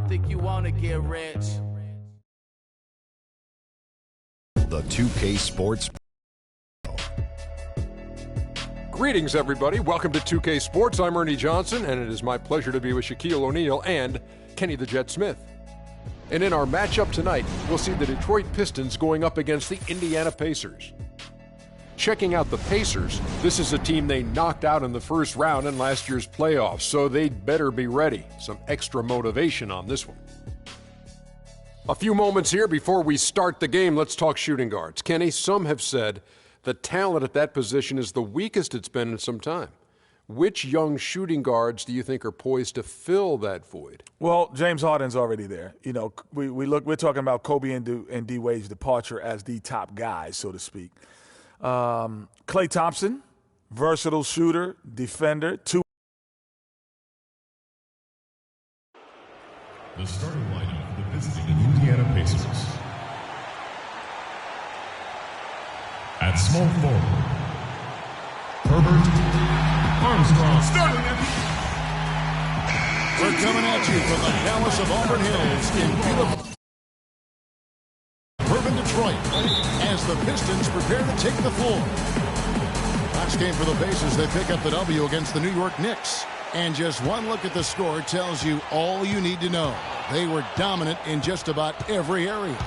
don't think you want to get rich. The 2K Sports. Greetings, everybody. Welcome to 2K Sports. I'm Ernie Johnson, and it is my pleasure to be with Shaquille O'Neal and Kenny the Jet Smith. And in our matchup tonight, we'll see the Detroit Pistons going up against the Indiana Pacers. Checking out the Pacers, this is a team they knocked out in the first round in last year's playoffs, so they'd better be ready. Some extra motivation on this one. A few moments here before we start the game, let's talk shooting guards. Kenny, some have said the talent at that position is the weakest it's been in some time. Which young shooting guards do you think are poised to fill that void? Well, James Harden's already there. You know, we're talking about Kobe and D Wade's departure as the top guys, so to speak. Klay Thompson, versatile shooter, defender, The starting lineup for the visiting Indiana Pacers. At small forward, Herbert Armstrong. We're coming at you from the Palace of Auburn Hills in beautiful urban Detroit as the Pistons prepare to take the floor. Last game for the Pacers, they pick up the W against the New York Knicks. And just one look at the score tells you all you need to know. They were dominant in just about every area.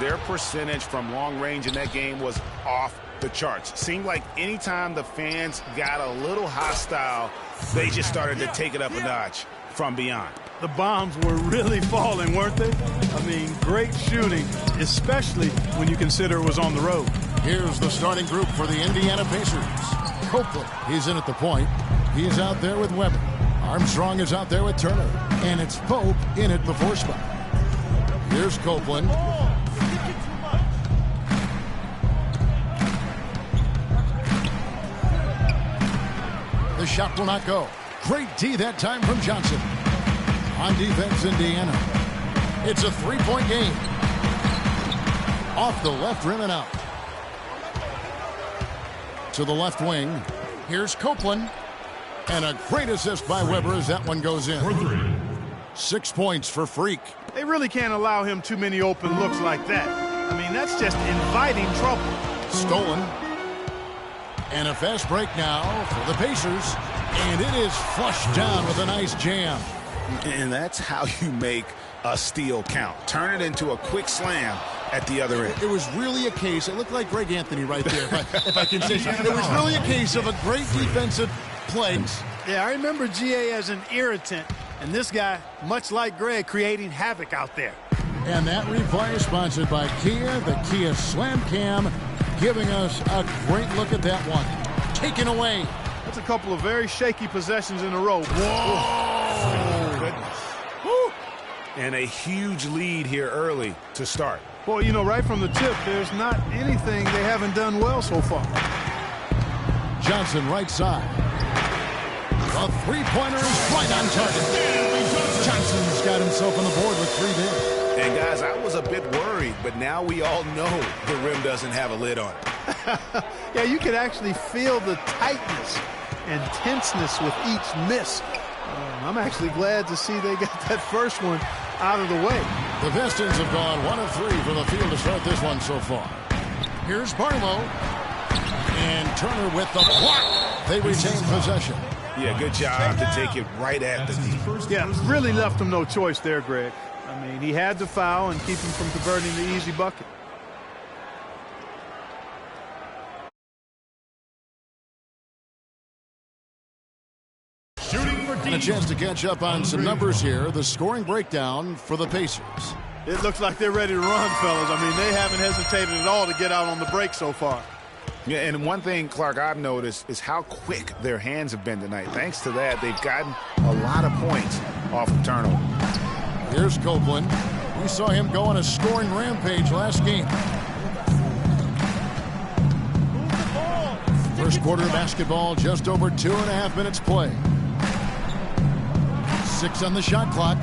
Their percentage from long range in that game was off the charts. Seemed like anytime the fans got a little hostile, they just started to take it up a notch from beyond. The bombs were really falling, weren't they? I mean, great shooting, especially when you consider it was on the road. Here's the starting group for the Indiana Pacers. Copeland, he's in at the point. He's out there with Weber. Armstrong is out there with Turner. And it's Pope in at the 4 spot. Here's Copeland. The shot will not go. Great D that time from Johnson. On defense, Indiana. It's a 3-point game. Off the left rim and out. To the left wing. Here's Copeland. And a great assist by Weber as that one goes in. 6 points for Freak. They really can't allow him too many open looks like that. I mean, that's just inviting trouble. Stolen. And a fast break now for the Pacers. And it is flushed down with a nice jam. And that's how you make a steal count. Turn it into a quick slam at the other end. It was really a case. It looked like Greg Anthony right there, if I can say so. It was really a case of a great defensive play. Yeah, I remember GA as an irritant. And this guy, much like Greg, creating havoc out there. And that replay is sponsored by Kia, the Kia Slam Cam, giving us a great look at that one. Taken away. That's a couple of very shaky possessions in a row. Whoa! Goodness. Woo. And a huge lead here early to start. Boy, you know, right from the tip, there's not anything they haven't done well so far. Johnson right side. A three-pointer is right on target. Johnson's got himself on the board with 3 there. And guys, I was a bit worried, but now we all know the rim doesn't have a lid on it. Yeah, you could actually feel the tightness and tenseness with each miss. I'm actually glad to see they got that first one out of the way. The Pistons have gone 1 of 3 from the field to start this one so far. Here's Barlow. And Turner with the block. They retain possession. Yeah, good job to take it right at the D. Yeah, really left him no choice there, Greg. I mean, he had to foul and keep him from converting the easy bucket. And a chance to catch up on some numbers here. The scoring breakdown for the Pacers. It looks like they're ready to run, fellas. I mean, they haven't hesitated at all to get out on the break so far. Yeah, and one thing, Clark, I've noticed is how quick their hands have been tonight. Thanks to that, they've gotten a lot of points off of turnover. Here's Copeland. We saw him go on a scoring rampage last game. First quarter of basketball, just over 2.5 minutes play. 6 on the shot clock.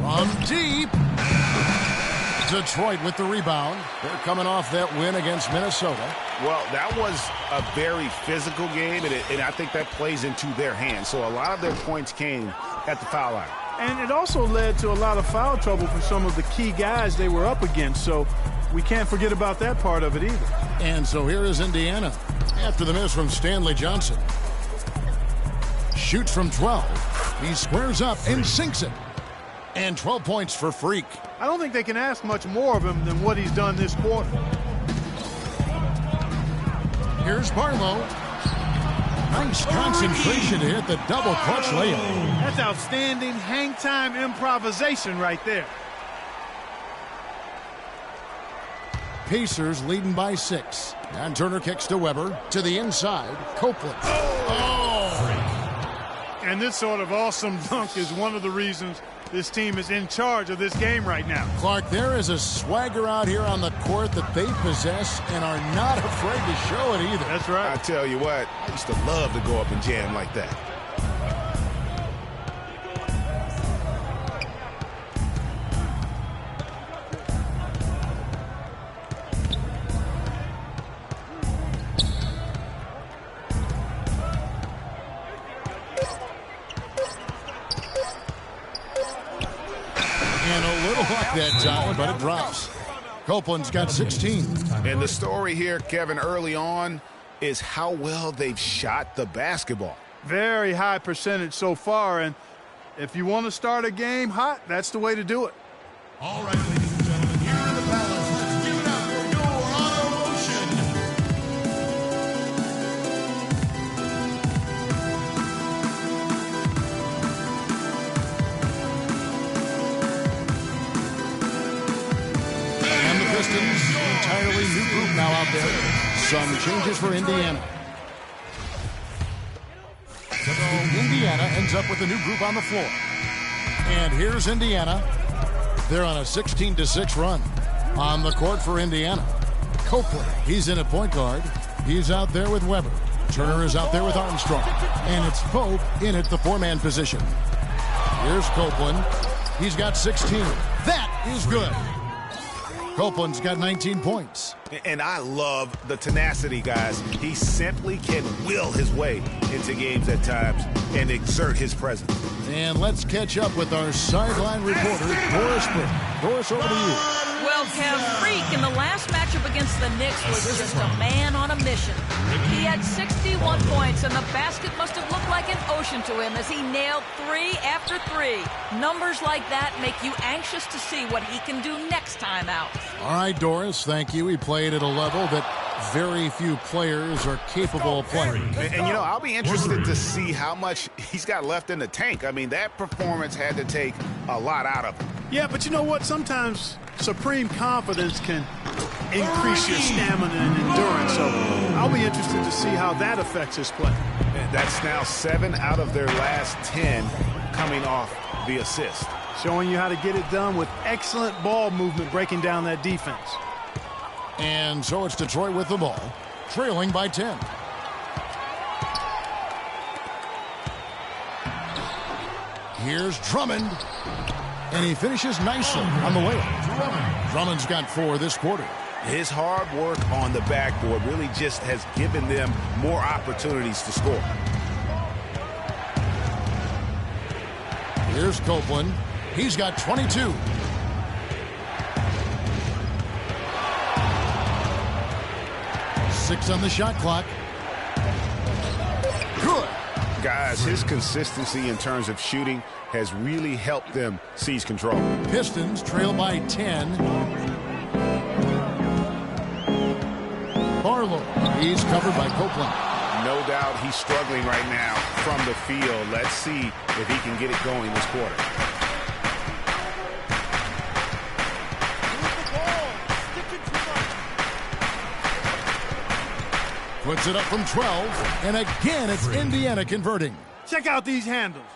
From deep. Detroit with the rebound. They're coming off that win against Minnesota. Well, that was a very physical game, and I think that plays into their hands. So a lot of their points came at the foul line. And it also led to a lot of foul trouble for some of the key guys they were up against. So we can't forget about that part of it either. And so here is Indiana after the miss from Stanley Johnson. Shoots from 12. He squares up and sinks it. And 12 points for Freak. I don't think they can ask much more of him than what he's done this quarter. Here's Barlow. Nice concentration to hit the double clutch layup. That's outstanding hang-time improvisation right there. Pacers leading by 6. And Turner kicks to Weber. To the inside. Copeland. Oh! And this sort of awesome dunk is one of the reasons this team is in charge of this game right now. Clark, there is a swagger out here on the court that they possess and are not afraid to show it either. That's right. I tell you what, I used to love to go up and jam like that. That time, but it drops. Copeland's got 16. And the story here, Kevin, early on is how well they've shot the basketball. Very high percentage so far, and if you want to start a game hot, that's the way to do it. All right, ladies and gentlemen, here in the Palace, let's give it up for your honor motion. Pistons, entirely new group now out there. Some changes for Indiana. So Indiana ends up with a new group on the floor. And here's Indiana. They're on a 16-6 run. On the court for Indiana. Copeland, he's in at point guard. He's out there with Weber. Turner is out there with Armstrong. And it's Pope in at the four-man position. Here's Copeland. He's got 16. That is good. Copeland's got 19 points. And I love the tenacity, guys. He simply can will his way into games at times and exert his presence. And let's catch up with our sideline reporter, Doris Burke. Doris, over to you. Well, Kev, Freak in the last matchup against the Knicks was just a man on a mission. He had 61 points, and the basket must have looked like an ocean to him as he nailed 3 after 3. Numbers like that make you anxious to see what he can do next time out. All right, Doris, thank you. He played at a level that very few players are capable of playing. And you know, I'll be interested to see how much he's got left in the tank. I mean, that performance had to take a lot out of him. Yeah, but you know what? Sometimes supreme confidence can increase your stamina and endurance. So I'll be interested to see how that affects his play. And that's now 7 out of their last 10 coming off the assist. Showing you how to get it done with excellent ball movement, breaking down that defense. And so it's Detroit with the ball, trailing by 10. Here's Drummond. And he finishes nicely on the layup. Drummond's got 4 this quarter. His hard work on the backboard really just has given them more opportunities to score. Here's Copeland. He's got 22. Six on the shot clock. Good. Guys, his consistency in terms of shooting has really helped them seize control. Pistons trail by 10. Barlow. He's covered by Copeland. No doubt he's struggling right now from the field. Let's see if he can get it going this quarter. Puts it up from 12. And again, it's Indiana converting. Check out these handles.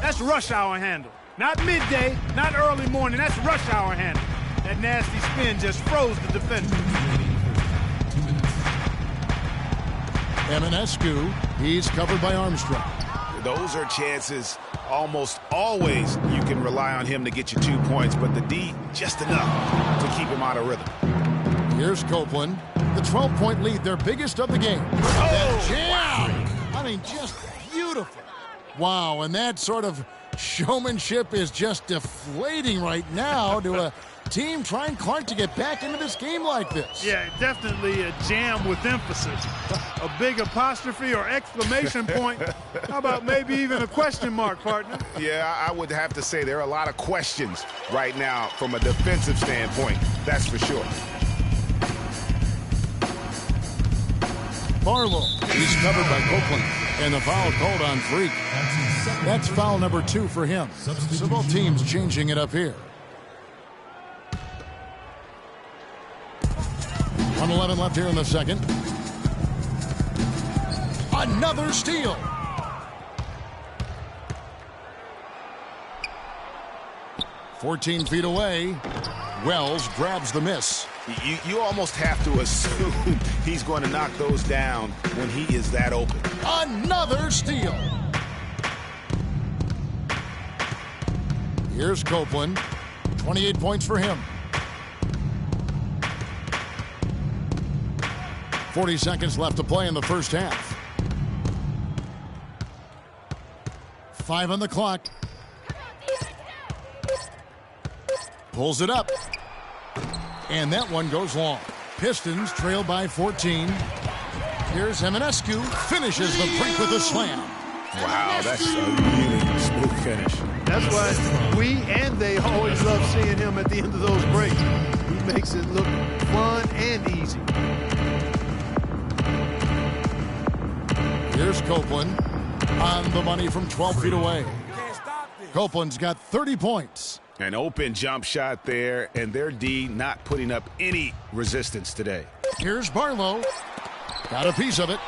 That's rush hour handle. Not midday, not early morning. That's rush hour handle. That nasty spin just froze the defender. Eminescu, he's covered by Armstrong. Those are chances almost always you can rely on him to get you 2 points, but the D just enough to keep him out of rhythm. Here's Copeland. The 12-point lead, their biggest of the game. That jam! Wow. I mean, just beautiful. Wow, and that sort of showmanship is just deflating right now to a team trying Clark to get back into this game like this. Yeah, definitely a jam with emphasis. A big apostrophe or exclamation point. How about maybe even a question mark, partner? Yeah, I would have to say there are a lot of questions right now from a defensive standpoint. That's for sure. Barlow, he's covered by Copeland, and the foul called on Freak. That's foul number 2 for him. So both teams changing it up here. 1:11 left here in the second. Another steal. "14 feet away. Wells grabs the miss. You almost have to assume he's going to knock those down when he is that open. Another steal. Here's Copeland. 28 points for him. 40 seconds left to play in the first half. 5 on the clock. Pulls it up. And that one goes long. Pistons trail by 14. Here's Eminescu. Finishes the break with a slam. Wow, that's a really smooth finish. That's why we and they always love seeing him at the end of those breaks. He makes it look fun and easy. Here's Copeland on the money from 12 feet away. Copeland's got 30 points. An open jump shot there, and their D not putting up any resistance today. Here's Barlow. Got a piece of it.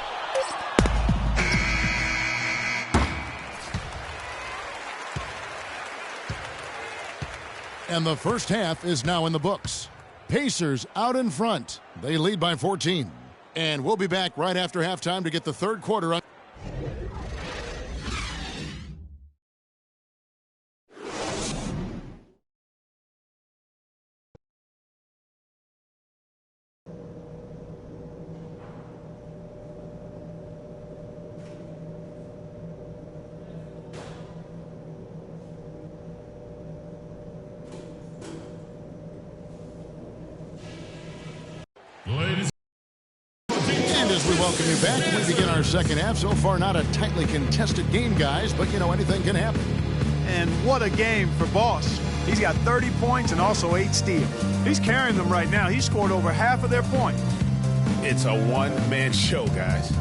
And the first half is now in the books. Pacers out in front. They lead by 14. And we'll be back right after halftime to get the third quarter on. Welcome you back. We begin our second half. So far, not a tightly contested game, guys, but, you know, anything can happen. And what a game for Boss. He's got 30 points and also 8 steals. He's carrying them right now. He scored over half of their points. It's a one-man show, guys.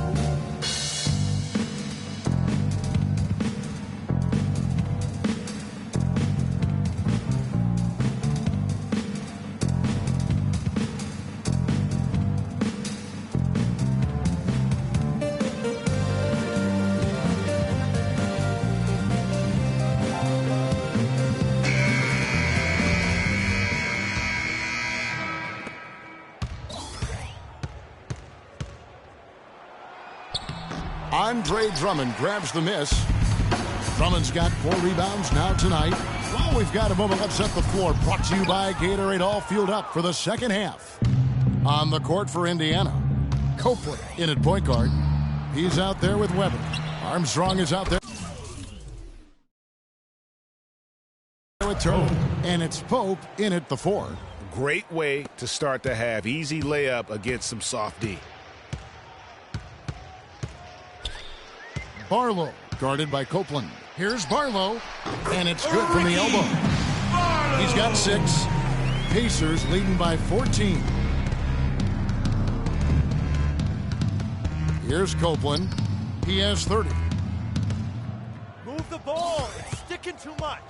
Andre Drummond grabs the miss. Drummond's got 4 rebounds now tonight. Well, we've got a moment. Let's set the floor. Brought to you by Gatorade, all fueled up for the second half. On the court for Indiana, Copeland in at point guard. He's out there with Weber. Armstrong is out there with Turner. And it's Pope in at the 4. Great way to start the half. Easy layup against some soft D. Barlow, guarded by Copeland. Here's Barlow, and it's good from the elbow. He's got 6. Pacers leading by 14. Here's Copeland. He has 30. Move the ball. It's sticking too much.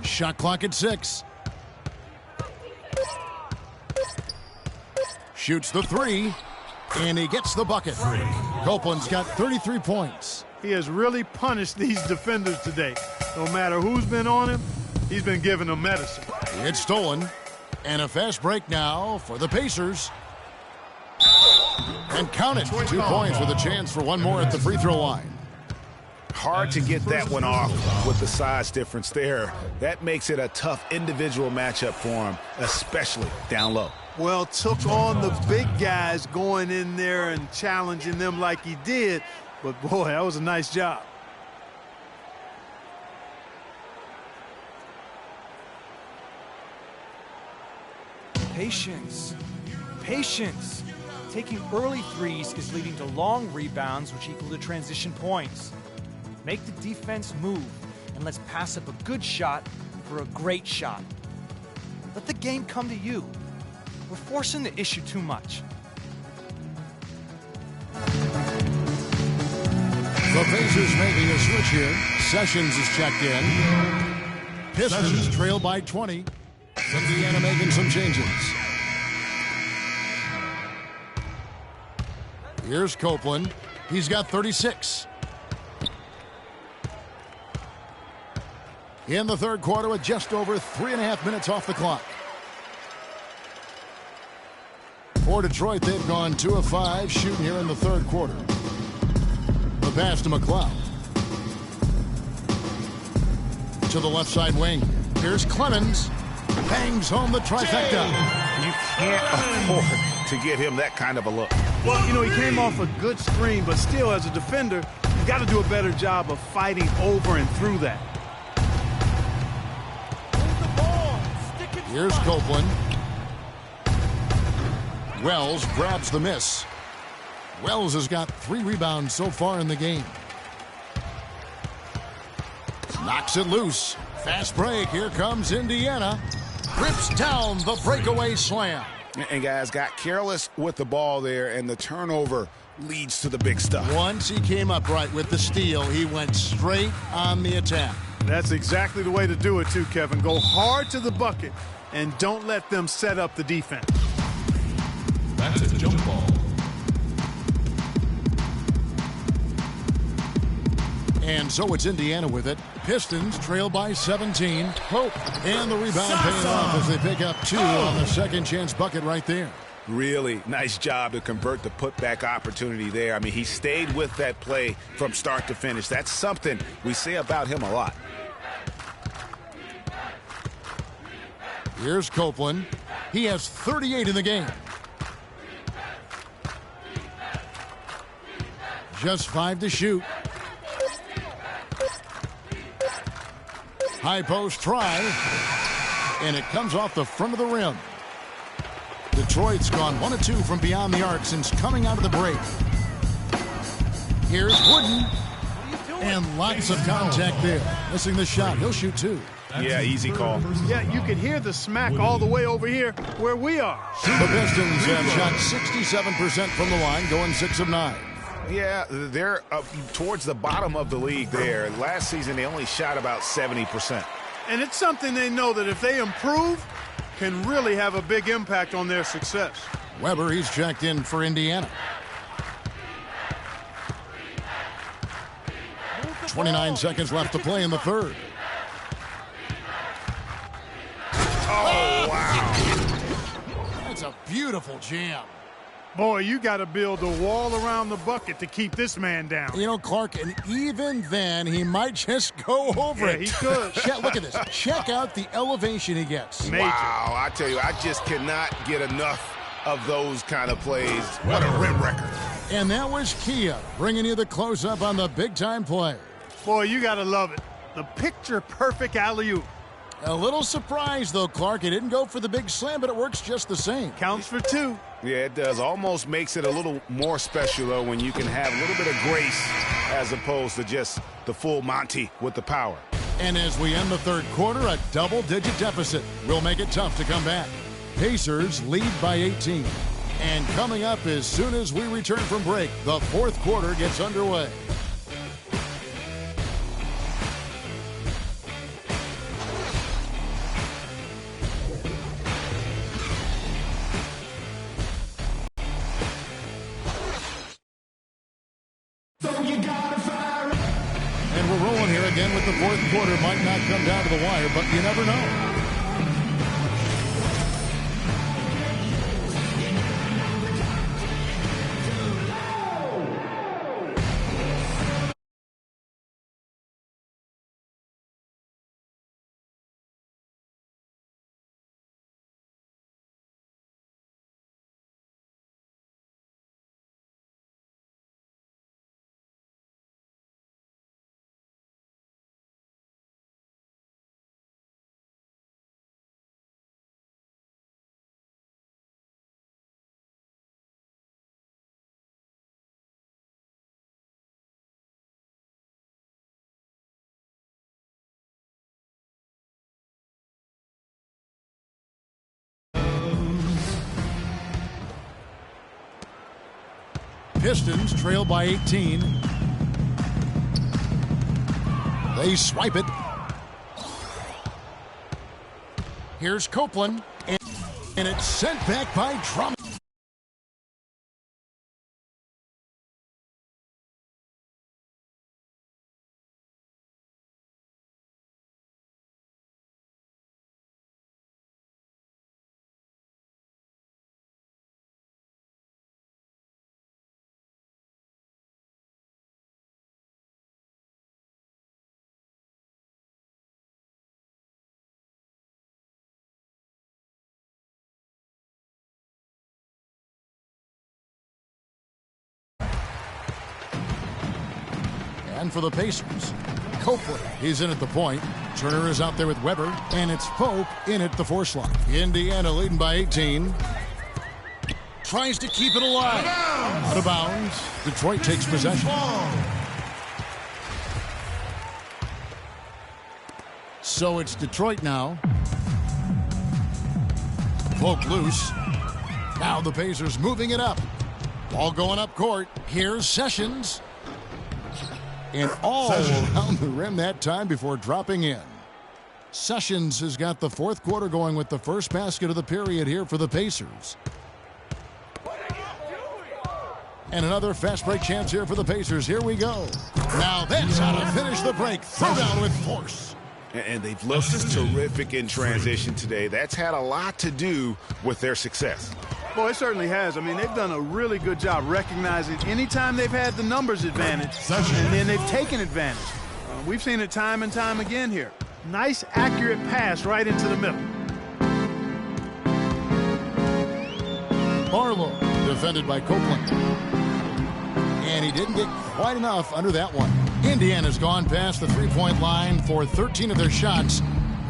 Shot clock at 6. Shoots the 3. And he gets the bucket. Copeland's got 33 points. He has really punished these defenders today. No matter who's been on him, he's been giving them medicine. It's stolen. And a fast break now for the Pacers. And count it. 2 points with a chance for one more at the free throw line. Hard to get that one off with the size difference there. That makes it a tough individual matchup for him, especially down low. Well, took on the big guys going in there and challenging them like he did. But, boy, that was a nice job. Patience. Patience. Taking early threes is leading to long rebounds, which equal to transition points. Make the defense move, and let's pass up a good shot for a great shot. Let the game come to you. We're forcing the issue too much. The Pacers making a switch here. Sessions is checked in. Pistons trail by 20. Indiana making some changes. Here's Copeland. He's got 36. In the third quarter with just over 3.5 minutes off the clock. For Detroit, they've gone 2 of 5 shooting here in the third quarter. The pass to McLeod. To the left side wing. Here's Clemens. Bangs home the trifecta. You can't afford to give him that kind of a look. Well, you know, he came off a good screen, but still, as a defender, you got to do a better job of fighting over and through that. Here's Copeland. Wells grabs the miss. Wells has got 3 rebounds so far in the game. Knocks it loose. Fast break. Here comes Indiana. Rips down the breakaway slam. And guys got careless with the ball there, and the turnover leads to the big stuff. Once he came up right with the steal, he went straight on the attack. That's exactly the way to do it, too, Kevin. Go hard to the bucket and don't let them set up the defense. That's a jump ball. And so it's Indiana with it. Pistons trail by 17. Hope. And the rebound paying off as they pick up 2 on the second chance bucket right there. Really nice job to convert the putback opportunity there. I mean, he stayed with that play from start to finish. That's something we say about him a lot. Here's Copeland. He has 38 in the game. Just 5 to shoot. High post try. And it comes off the front of the rim. Detroit's gone 1 of 2 from beyond the arc since coming out of the break. Here's Wooden. And lots of contact there. Missing the shot. He'll shoot 2. Yeah, easy call. Yeah, you can hear the smack all the way over here where we are. The Pistons have shot 67% from the line, going 6 of 9. Yeah, they're up towards the bottom of the league there. Last season, they only shot about 70%. And it's something they know that if they improve, can really have a big impact on their success. Weber, he's checked in for Indiana. 29 seconds left to play in the third. Oh, wow. That's a beautiful jam. Boy, you got to build a wall around the bucket to keep this man down. You know, Clark, and even then, he might just go over it. He could. Look at this. Check out the elevation he gets. Major. Wow, I tell you, I just cannot get enough of those kind of plays. What a rim record. And that was Kia bringing you the close-up on the big-time play. Boy, you got to love it. The picture-perfect alley-oop. A little surprise, though, Clark. It didn't go for the big slam, but it works just the same. Counts for 2. Yeah, it does. Almost makes it a little more special, though, when you can have a little bit of grace as opposed to just the full Monty with the power. And as we end the third quarter, a double-digit deficit will make it tough to come back. Pacers lead by 18. And coming up as soon as we return from break, the fourth quarter gets underway. again with the fourth quarter. Might not come down to the wire, but you never know. Pistons trail by 18. They swipe it. Here's Copeland, and it's sent back by Drummond. And for the Pacers, Copeland, he's in at the point. Turner is out there with Weber, and it's Pope in at the 4 slot. Indiana leading by 18. Tries to keep it alive. Out of bounds. Detroit takes possession. So it's Detroit now. Pope loose. Now the Pacers moving it up. Ball going up court. Here's Sessions. And all around the rim that time before dropping in. Sessions has got the fourth quarter going with the first basket of the period here for the Pacers. And another fast break chance here for the Pacers. Here we go. Now that's how to finish the break. Throw down with force. And they've looked terrific in transition today. That's had a lot to do with their success. Well, it certainly has. I mean, they've done a really good job recognizing anytime they've had the numbers advantage, and then they've taken advantage. We've seen it time and time again here. Nice, accurate pass right into the middle. Barlow defended by Copeland. And he didn't get quite enough under that one. Indiana's gone past the three-point line for 13 of their shots.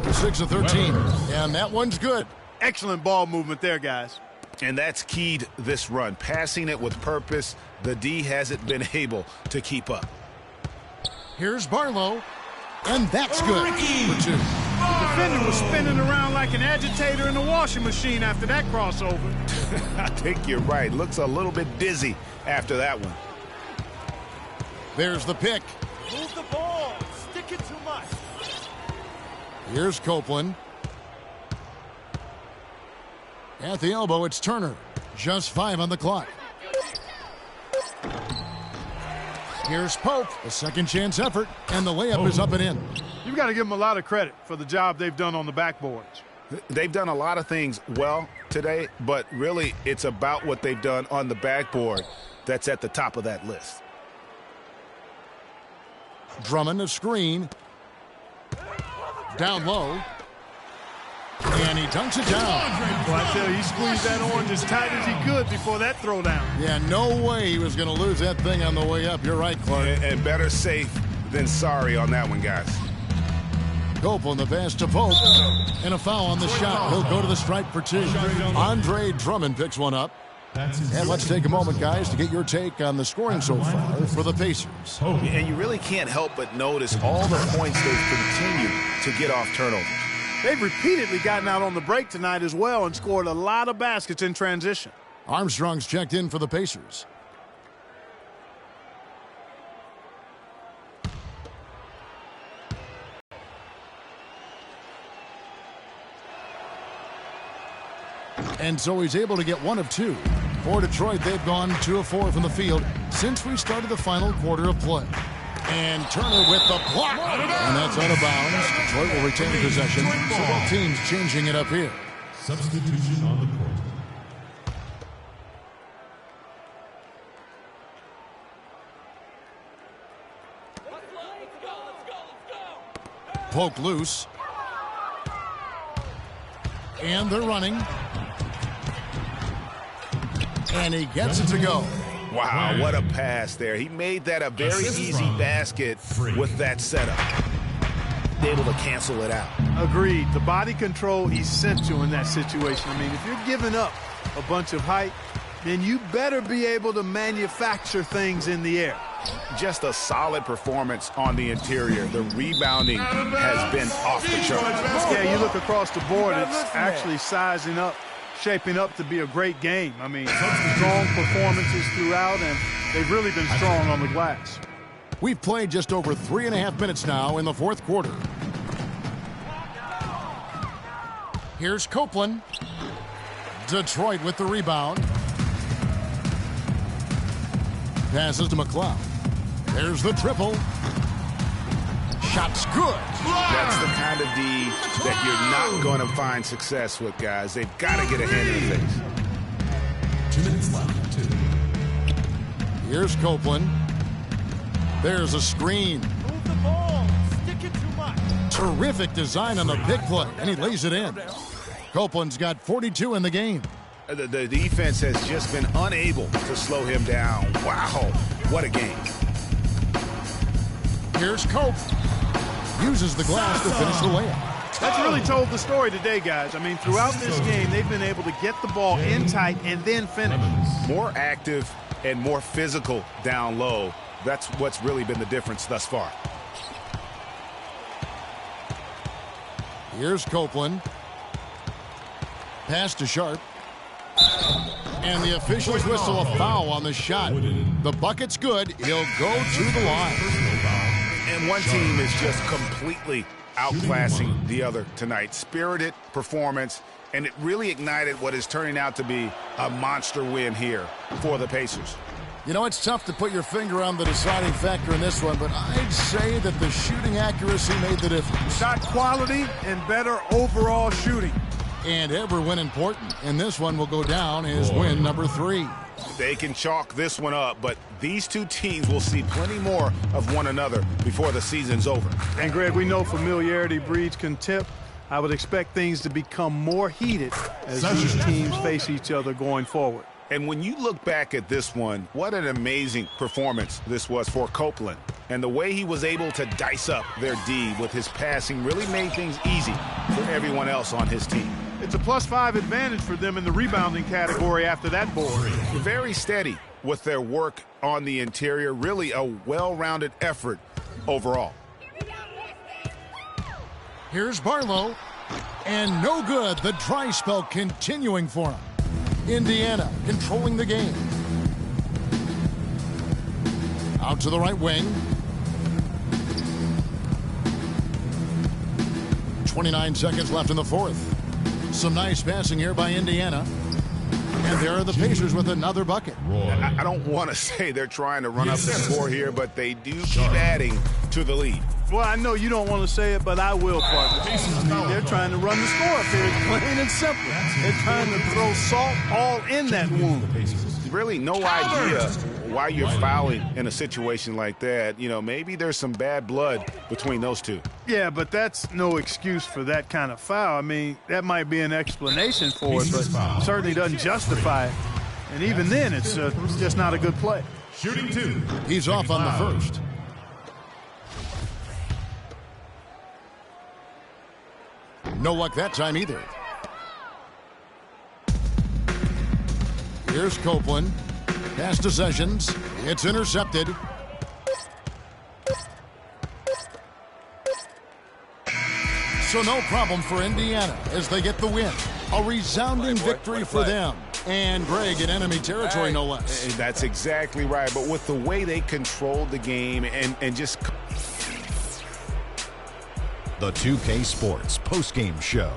They're 6 of 13. And that one's good. Excellent ball movement there, guys. And that's keyed this run. Passing it with purpose. The D hasn't been able to keep up. Here's Barlow. And that's good for 2. The defender was spinning around like an agitator in a washing machine after that crossover. I think you're right. Looks a little bit dizzy after that one. There's the pick. Move the ball. Stick it too much. Here's Copeland. At the elbow, it's Turner. Just 5 on the clock. Here's Pope. A second chance effort, and the layup is up and in. You've got to give them a lot of credit for the job they've done on the backboards. They've done a lot of things well today, but really it's about what they've done on the backboard that's at the top of that list. Drummond, a screen. Down low. And he dunks it down. Well, I tell you, he squeezed that orange as tight as he could before that throwdown. Yeah, no way he was going to lose that thing on the way up. You're right, Clark. And better safe than sorry on that one, guys. Copeland, the pass to Pope. And a foul on the shot. He'll go to the stripe for 2. Andre Drummond picks one up. And let's take a moment, guys, to get your take on the scoring so far for the Pacers. And you really can't help but notice all the points they've continued to get off turnovers. They've repeatedly gotten out on the break tonight as well and scored a lot of baskets in transition. Armstrong's checked in for the Pacers. And so he's able to get 1 of 2. For Detroit, they've gone 2 of 4 from the field since we started the final quarter of play. And Turner with the block. And that's out of bounds. Detroit will retain possession. So both teams changing it up here. Substitution on the court. Poke loose. And they're running. And he gets it to go. Wow, what a pass there. He made that a very easy basket with that setup. Able to cancel it out. Agreed. The body control essential in that situation. I mean, if you're giving up a bunch of height, then you better be able to manufacture things in the air. Just a solid performance on the interior. The rebounding has been off the charts. Yeah, you look across the board, it's actually sizing up, shaping up to be a great game. I mean, strong performances throughout, and they've really been strong on the glass. We've played just over 3.5 minutes now in the fourth quarter. Here's Copeland. Detroit with the rebound. Passes to McLeod. There's the triple. Shot's good. That's the kind of D that you're not going to find success with, guys. They've got to get a hand in the face. 2 minutes left. Here's Copeland. There's a screen. Move the ball. Stick it too much. Terrific design on the big play, and he lays it in. Copeland's got 42 in the game. The defense has just been unable to slow him down. Wow, what a game. Here's Cope. Uses the glass to finish the layup. That's really told the story today, guys. I mean, throughout this game, they've been able to get the ball in tight and then finish. More active and more physical down low. That's what's really been the difference thus far. Here's Copeland. Pass to Sharp. And the officials whistle a foul on the shot. The bucket's good. He'll go to the line. And one team is just completely outclassing the other tonight. Spirited performance, and it really ignited what is turning out to be a monster win here for the Pacers. You know, it's tough to put your finger on the deciding factor in this one, but I'd say that the shooting accuracy made the difference. Shot quality and better overall shooting. And every win important. And this one will go down as win number 3. They can chalk this one up, but these two teams will see plenty more of one another before the season's over. And, Greg, we know familiarity breeds contempt. I would expect things to become more heated as these teams face each other going forward. And when you look back at this one, what an amazing performance this was for Copeland. And the way he was able to dice up their D with his passing really made things easy for everyone else on his team. It's a +5 advantage for them in the rebounding category after that board. Very steady with their work on the interior. Really a well-rounded effort overall. Here's Barlow. And no good. The dry spell continuing for him. Indiana controlling the game. Out to the right wing. 29 seconds left in the fourth. Some nice passing here by Indiana. And there are the Pacers with another bucket. I don't want to say they're trying to run up the score here, but they do keep adding to the lead. Well, I know you don't want to say it, but I will, partner. I mean, they're trying to run the score up here, plain and simple. They're trying to throw salt all in that wound. Really no idea why you're fouling in a situation like that. You know, maybe there's some bad blood between those two. Yeah, but that's no excuse for that kind of foul. I mean, that might be an explanation for it, but certainly doesn't justify it. And even then, it's just not a good play. Shooting 2. He's off on the first. No luck that time either. Here's Copeland. Pass to Sessions. It's intercepted. So no problem for Indiana as they get the win. A resounding victory for them. And Greg in enemy territory, no less. That's exactly right. But with the way they controlled the game and just... The 2K Sports postgame show.